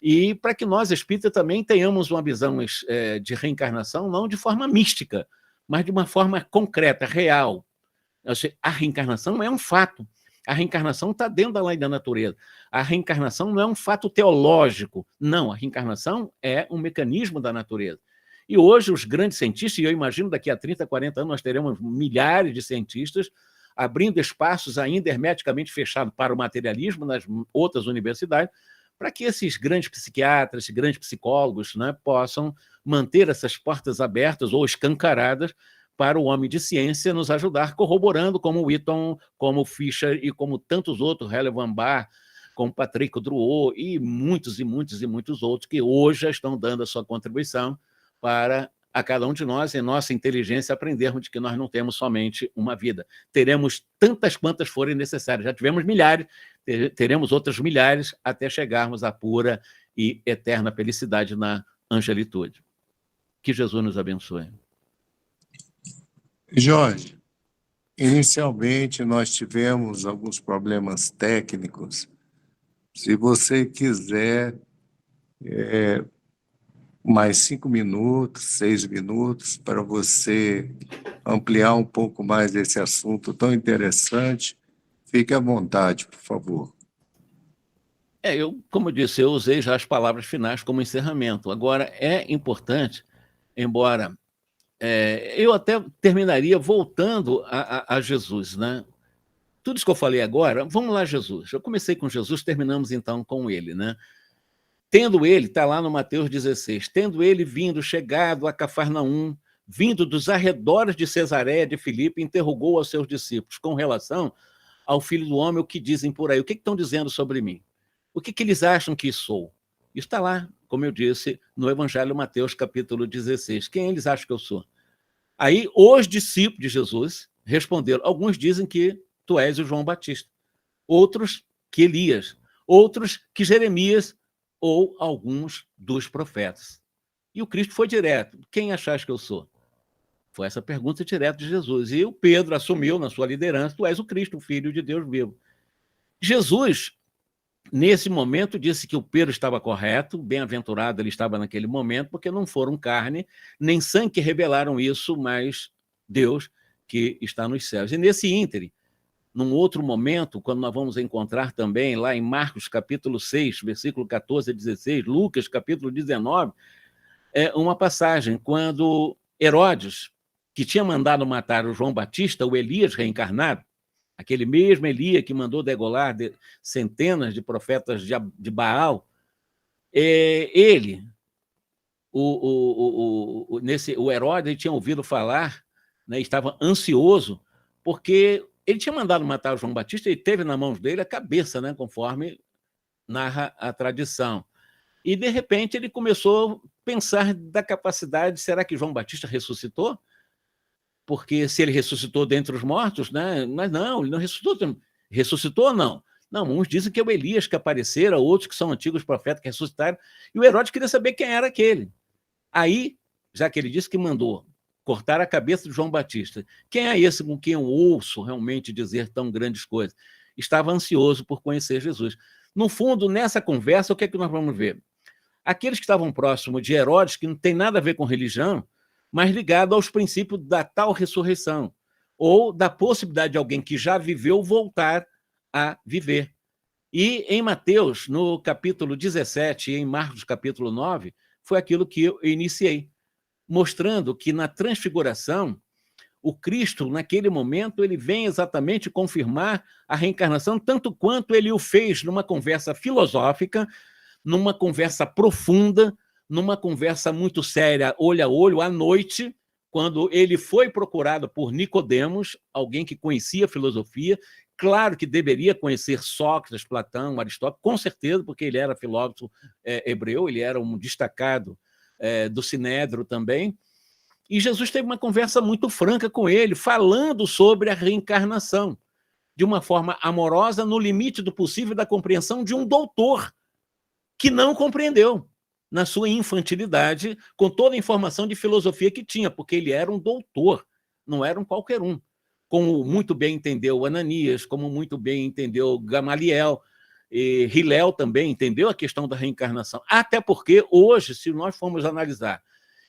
e para que nós, espíritas, também tenhamos uma visão de reencarnação, não de forma mística, mas de uma forma concreta, real. A reencarnação é um fato. A reencarnação está dentro da lei da natureza. A reencarnação não é um fato teológico. Não, a reencarnação é um mecanismo da natureza. E hoje os grandes cientistas, e eu imagino daqui a 30, 40 anos nós teremos milhares de cientistas abrindo espaços ainda hermeticamente fechados para o materialismo nas outras universidades, para que esses grandes psiquiatras, grandes psicólogos, né, possam manter essas portas abertas ou escancaradas para o homem de ciência nos ajudar, corroborando, como Witton, como Fischer e como tantos outros, Helen Van Baar, como Patrick Drouot e muitos outros que hoje já estão dando a sua contribuição para a cada um de nós, em nossa inteligência, aprendermos de que nós não temos somente uma vida. Teremos tantas quantas forem necessárias. Já tivemos milhares, teremos outras milhares, até chegarmos à pura e eterna felicidade na angelitude. Que Jesus nos abençoe. Jorge, inicialmente nós tivemos alguns problemas técnicos. Se você quiser mais 5 minutos, 6 minutos, para você ampliar um pouco mais esse assunto tão interessante. Fique à vontade, por favor. Como eu disse, eu usei já as palavras finais como encerramento. Agora, é importante, embora eu até terminaria voltando a Jesus, né? Tudo isso que eu falei agora, vamos lá, Jesus. Eu comecei com Jesus, terminamos então com ele, né? Tendo ele, está lá no Mateus 16, tendo ele vindo, chegado a Cafarnaum, vindo dos arredores de Cesareia de Filipe, interrogou aos seus discípulos com relação ao Filho do Homem, o que dizem por aí, o que estão dizendo sobre mim? O que eles acham que sou? Isso está lá, como eu disse, no Evangelho Mateus, capítulo 16. Quem eles acham que eu sou? Aí, os discípulos de Jesus responderam. Alguns dizem que tu és o João Batista, outros que Elias, outros que Jeremias ou alguns dos profetas. E o Cristo foi direto. Quem achas que eu sou? Foi essa pergunta direta de Jesus. E o Pedro assumiu na sua liderança, tu és o Cristo, o Filho de Deus vivo. Jesus, nesse momento, disse que o Pedro estava correto, bem-aventurado ele estava naquele momento, porque não foram carne nem sangue que revelaram isso, mas Deus que está nos céus. E nesse íntere, num outro momento, quando nós vamos encontrar também lá em Marcos capítulo 6, versículo 14 a 16, Lucas capítulo 19, uma passagem quando Herodes, que tinha mandado matar o João Batista, o Elias reencarnado, aquele mesmo Elias que mandou degolar centenas de profetas de Baal, ele, o Herodes, ele tinha ouvido falar, né, estava ansioso, porque ele tinha mandado matar o João Batista e teve na mão dele a cabeça, né, conforme narra a tradição. E, de repente, ele começou a pensar da capacidade, será que João Batista ressuscitou? Porque se ele ressuscitou dentre os mortos, né? Mas não, ele não ressuscitou. Ressuscitou ou não? Não, uns dizem que é o Elias que aparecera, outros que são antigos profetas que ressuscitaram, e o Herodes queria saber quem era aquele. Aí, já que ele disse que mandou cortar a cabeça de João Batista, quem é esse com quem eu ouço realmente dizer tão grandes coisas? Estava ansioso por conhecer Jesus. No fundo, nessa conversa, o que é que nós vamos ver? Aqueles que estavam próximos de Herodes, que não tem nada a ver com religião, mas ligado aos princípios da tal ressurreição, ou da possibilidade de alguém que já viveu voltar a viver. E em Mateus, no capítulo 17, e em Marcos, capítulo 9, foi aquilo que eu iniciei, mostrando que na transfiguração, o Cristo, naquele momento, ele vem exatamente confirmar a reencarnação, tanto quanto ele o fez numa conversa filosófica, numa conversa profunda, numa conversa muito séria, olho a olho, à noite, quando ele foi procurado por Nicodemos, alguém que conhecia filosofia, claro que deveria conhecer Sócrates, Platão, Aristóteles, com certeza, porque ele era filósofo hebreu, ele era um destacado do Sinédrio também, e Jesus teve uma conversa muito franca com ele, falando sobre a reencarnação, de uma forma amorosa, no limite do possível da compreensão de um doutor, que não compreendeu, na sua infantilidade, com toda a informação de filosofia que tinha, porque ele era um doutor, não era um qualquer um. Como muito bem entendeu Ananias, como muito bem entendeu Gamaliel, e Hillel também entendeu a questão da reencarnação. Até porque hoje, se nós formos analisar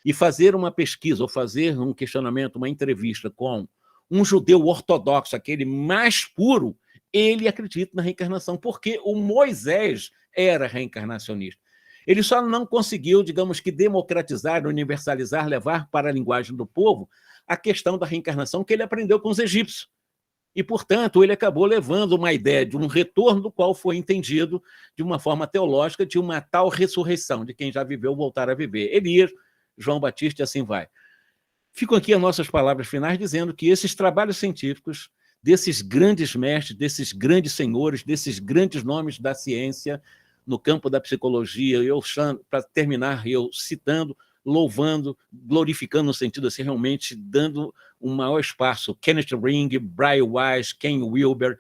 e fazer uma pesquisa, ou fazer um questionamento, uma entrevista com um judeu ortodoxo, aquele mais puro, ele acredita na reencarnação, porque o Moisés era reencarnacionista. Ele só não conseguiu, digamos que, democratizar, universalizar, levar para a linguagem do povo a questão da reencarnação que ele aprendeu com os egípcios. E, portanto, ele acabou levando uma ideia de um retorno do qual foi entendido de uma forma teológica de uma tal ressurreição, de quem já viveu voltar a viver. Elias, João Batista e assim vai. Ficam aqui as nossas palavras finais dizendo que esses trabalhos científicos desses grandes mestres, desses grandes senhores, desses grandes nomes da ciência no campo da psicologia, eu, para terminar, eu citando, louvando, glorificando no sentido assim, realmente dando um maior espaço, Kenneth Ring, Brian Weiss, Ken Wilber,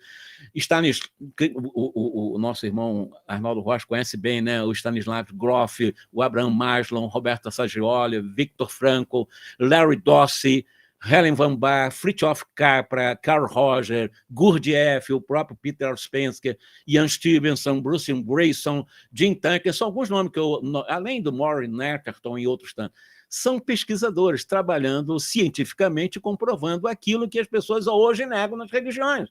o nosso irmão Arnaldo Rocha conhece bem, né? O Stanislav Grof, o Abraham Maslow, Roberta Saggioli, Viktor Frankl, Larry Dossey, Helen Van Bar, Fritjof Capra, Carl Roger, Gurdjieff, o próprio Peter Spencer, Ian Stevenson, Bruce Grayson, Jim Tucker, são alguns nomes que eu, além do Maureen Neckerton e outros tantos, são pesquisadores trabalhando cientificamente, comprovando aquilo que as pessoas hoje negam nas religiões.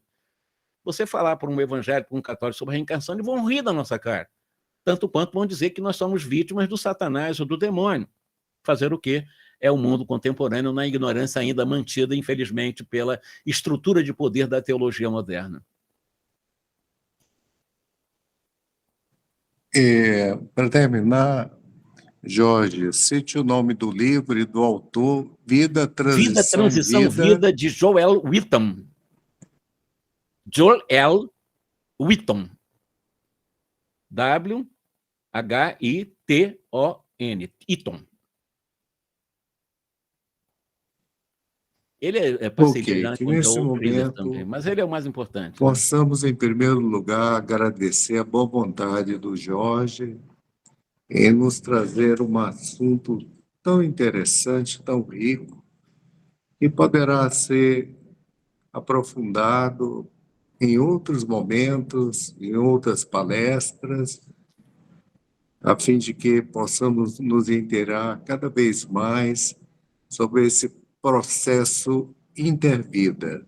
Você falar para um evangélico, para um católico sobre reencarnação, eles vão rir da nossa cara. Tanto quanto vão dizer que nós somos vítimas do Satanás ou do demônio. Fazer o quê? É o mundo contemporâneo na ignorância ainda mantida, infelizmente, pela estrutura de poder da teologia moderna. Para terminar, Jorge, cite o nome do livro e do autor, Vida, Vida, Transição, Transição, Vida, de Joel Whitton. Joel Whitton. W-H-I-T-O-N. Whitton. Ele é parceria que com nesse Joel Griller momento também, mas ele é o mais importante. possamos, em primeiro lugar, agradecer a boa vontade do Jorge em nos trazer um assunto tão interessante, tão rico, que poderá ser aprofundado em outros momentos, em outras palestras, a fim de que possamos nos inteirar cada vez mais sobre esse processo intervida.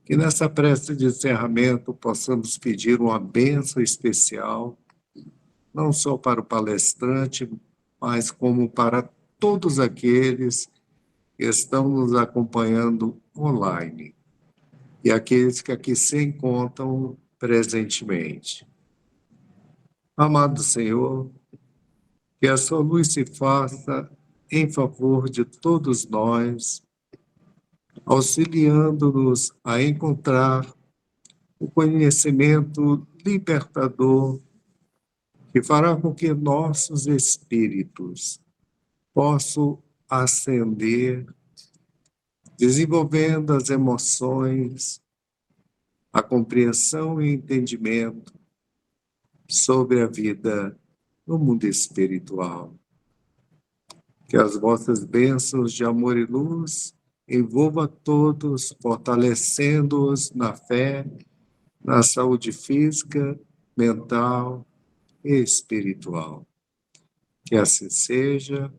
Que nessa prece de encerramento possamos pedir uma bênção especial, não só para o palestrante, mas como para todos aqueles que estão nos acompanhando online e aqueles que aqui se encontram presentemente. Amado Senhor, que a sua luz se faça em favor de todos nós, auxiliando-nos a encontrar o conhecimento libertador que fará com que nossos espíritos possam ascender, desenvolvendo as emoções, a compreensão e entendimento sobre a vida no mundo espiritual. Que as vossas bênçãos de amor e luz envolvam a todos, fortalecendo-os na fé, na saúde física, mental e espiritual. Que assim seja.